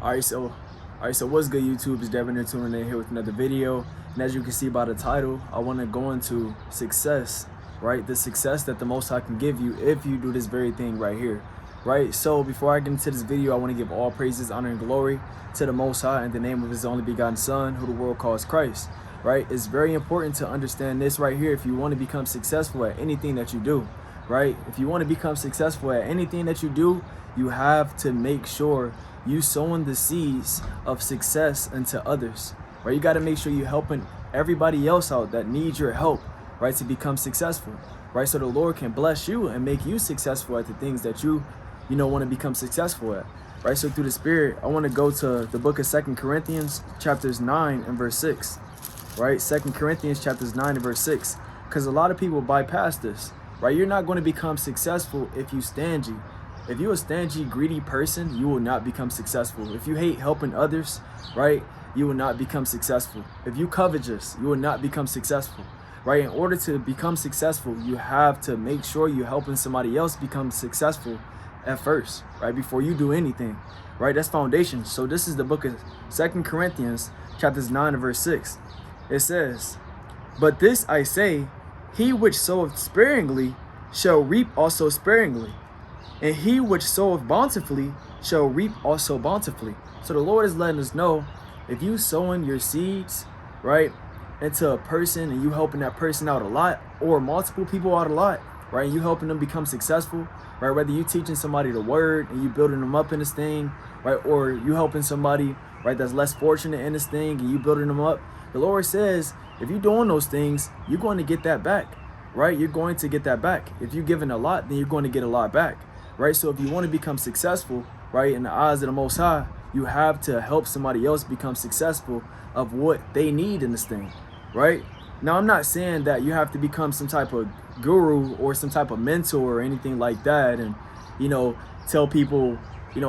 Alright, so what's good, YouTube? It's Devin and tuning in here with another video. And as you can see by the title, I want to go into success, right? The success that the Most High can give you if you do this very thing right here, right? So before I get into this video, I want to give all praises, honor, and glory to the Most High in the name of His only begotten Son, who the world calls Christ, right? It's very important to understand this right here if you want to become successful at anything that you do, right? If you want to become successful at anything that you do, you have to make sure you sowing the seeds of success into others, right? You got to make sure you're helping everybody else out that needs your help, right, to become successful, right? So the Lord can bless you and make you successful at the things that you want to become successful at, right? So through the Spirit, I want to go to the book of 2 Corinthians chapters 9 and verse 6, right? 2 Corinthians chapters 9 and verse 6, because a lot of people bypass this, right? You're not going to become successful if you stingy. If you're a stingy, greedy person, you will not become successful. If you hate helping others, right, you will not become successful. If you covetous, you will not become successful, right? In order to become successful, you have to make sure you're helping somebody else become successful at first, right, before you do anything, right? That's foundation. So this is the book of 2 Corinthians chapters 9 and verse 6. It says, "But this I say, he which soweth sparingly shall reap also sparingly. And he which soweth bountifully shall reap also bountifully." So the Lord is letting us know, if you sowing your seeds, right, into a person and you helping that person out a lot, or multiple people out a lot, right, and you helping them become successful, right, whether you teaching somebody the word and you building them up in this thing, right, or you helping somebody, right, that's less fortunate in this thing and you building them up, the Lord says, if you're doing those things, you're going to get that back, right? You're going to get that back. If you're giving a lot, then you're going to get a lot back. Right, so if you want to become successful, right, in the eyes of the Most High, you have to help somebody else become successful of what they need in this thing, right? Now, I'm not saying that you have to become some type of guru or some type of mentor or anything like that, and tell people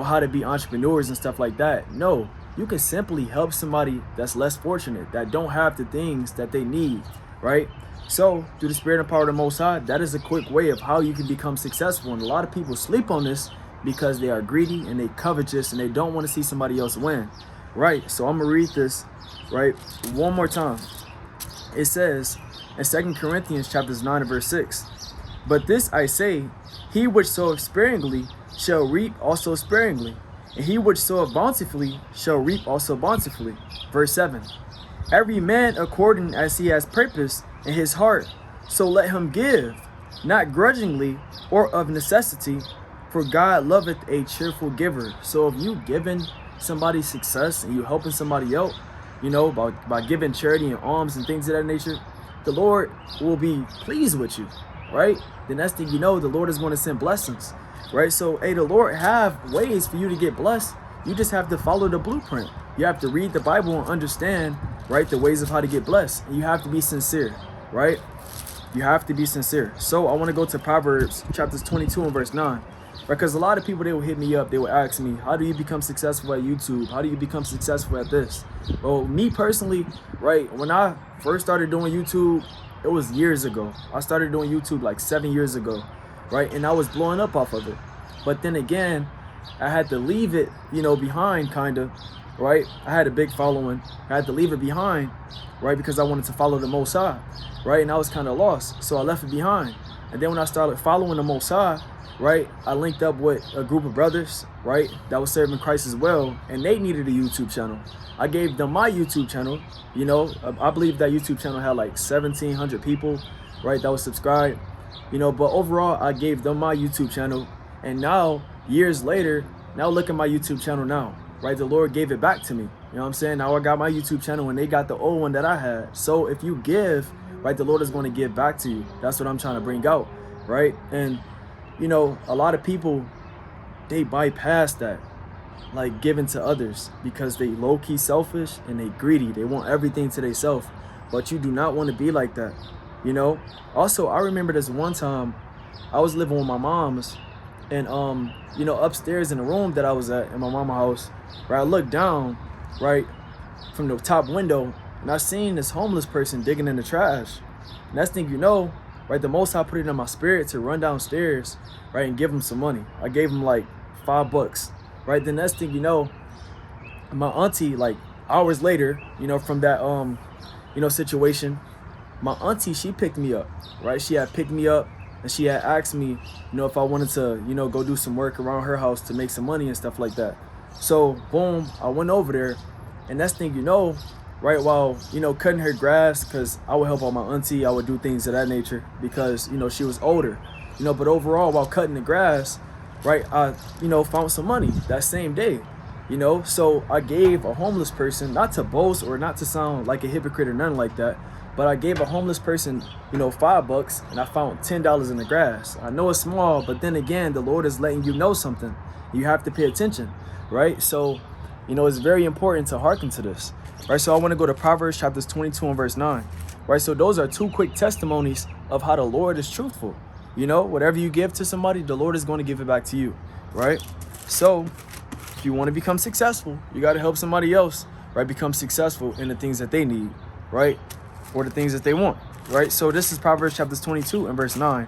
how to be entrepreneurs and stuff like that. No, you can simply help somebody that's less fortunate, that don't have the things that they need, right? So, through the Spirit and power of the Most High, that is a quick way of how you can become successful. And a lot of people sleep on this because they are greedy and they covetous and they don't want to see somebody else win, right? So I'm going to read this, right, one more time. It says in 2 Corinthians chapters 9 and verse 6, "But this I say, he which soweth sparingly shall reap also sparingly, and he which soweth bountifully shall reap also bountifully." Verse 7, "Every man according as he has purpose in his heart, so let him give, not grudgingly or of necessity, for God loveth a cheerful giver." So if you giving somebody success and you helping somebody out, by giving charity and alms and things of that nature, the Lord will be pleased with you, right? The next thing you know, the Lord is going to send blessings, right? So, the Lord have ways for you to get blessed. You just have to follow the blueprint. You have to read the Bible and understand, right, the ways of how to get blessed. And you have to be sincere, right? You have to be sincere. So I want to go to Proverbs chapters 22 and verse 9. Because a lot of people, they will hit me up. They will ask me, how do you become successful at YouTube? How do you become successful at this? Well, me personally, right, when I first started doing YouTube, it was years ago. I started doing YouTube like 7 years ago, right? And I was blowing up off of it. But then again, I had to leave it, behind, kind of, right? I had a big following. I had to leave it behind, right? Because I wanted to follow the Most High, right? And I was kind of lost. So I left it behind. And then when I started following the Most High, right, I linked up with a group of brothers, right, that was serving Christ as well, and they needed a YouTube channel. I gave them my YouTube channel. I believe that YouTube channel had like 1,700 people, right, that was subscribed, but overall, I gave them my YouTube channel. And now, years later, now look at my YouTube channel now, right? The Lord gave it back to me. You know what I'm saying? Now I got my YouTube channel and they got the old one that I had. So if you give, right, the Lord is going to give back to you. That's what I'm trying to bring out, right? And a lot of people, they bypass that, like giving to others, because they low-key selfish and they greedy. They want everything to themselves. But you do not want to be like that, Also, I remember this one time I was living with my mom's, and upstairs in the room that I was at in my mama's house, right, I looked down, right, from the top window, and I seen this homeless person digging in the trash. Next thing you know, right, the Most High put it in my spirit to run downstairs, right, and give him some money. I gave him like $5, right? The next thing you know, my auntie, like hours later, you know, from that situation, my auntie, she picked me up, right? She had picked me up and she had asked me, you know, if I wanted to, you know, go do some work around her house to make some money and stuff like that. So boom, I went over there, and next thing you know, right, while, you know, cutting her grass, because I would help out my auntie, I would do things of that nature because, you know, she was older, you know, but overall, while cutting the grass, right, I, you know, found some money that same day, you know. So I gave a homeless person, not to boast or not to sound like a hypocrite or nothing like that, but I gave a homeless person, you know, $5, and I found $10 in the grass. I know it's small, but then again, the Lord is letting you know something. You have to pay attention, right? So, you know, it's very important to hearken to this, right? So I want to go to Proverbs chapters 22 and verse 9, right? So those are two quick testimonies of how the Lord is truthful. You know, whatever you give to somebody, the Lord is going to give it back to you, right? So if you want to become successful, you got to help somebody else, right, become successful in the things that they need, right, or the things that they want, right? So this is Proverbs chapters 22 and verse 9,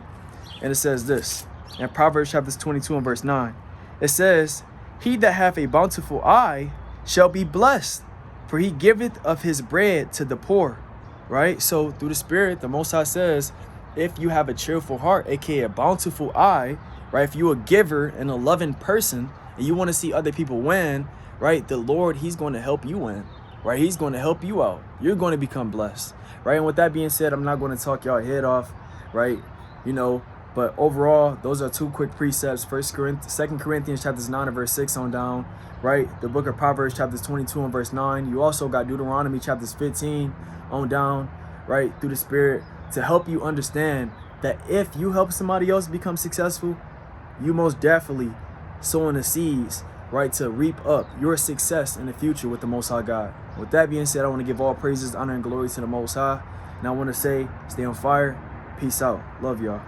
and it says this. In Proverbs chapters 22 and verse 9, it says, "He that hath a bountiful eye shall be blessed, for he giveth of his bread to the poor," right? So through the Spirit, the Most High says, if you have a cheerful heart, aka a bountiful eye, right, if you're a giver and a loving person and you want to see other people win, right, the Lord, he's going to help you win, right? He's going to help you out. You're going to become blessed, right? And with that being said, I'm not going to talk y'all head off, right? You know, but overall, those are two quick precepts. 2 Corinthians chapters 9 and verse 6 on down, right? The book of Proverbs chapters 22 and verse 9. You also got Deuteronomy chapters 15 on down, right, through the Spirit, to help you understand that if you help somebody else become successful, you most definitely sowing the seeds, right, to reap up your success in the future with the Most High God. With that being said, I want to give all praises, honor, and glory to the Most High. And I want to say, stay on fire. Peace out. Love y'all.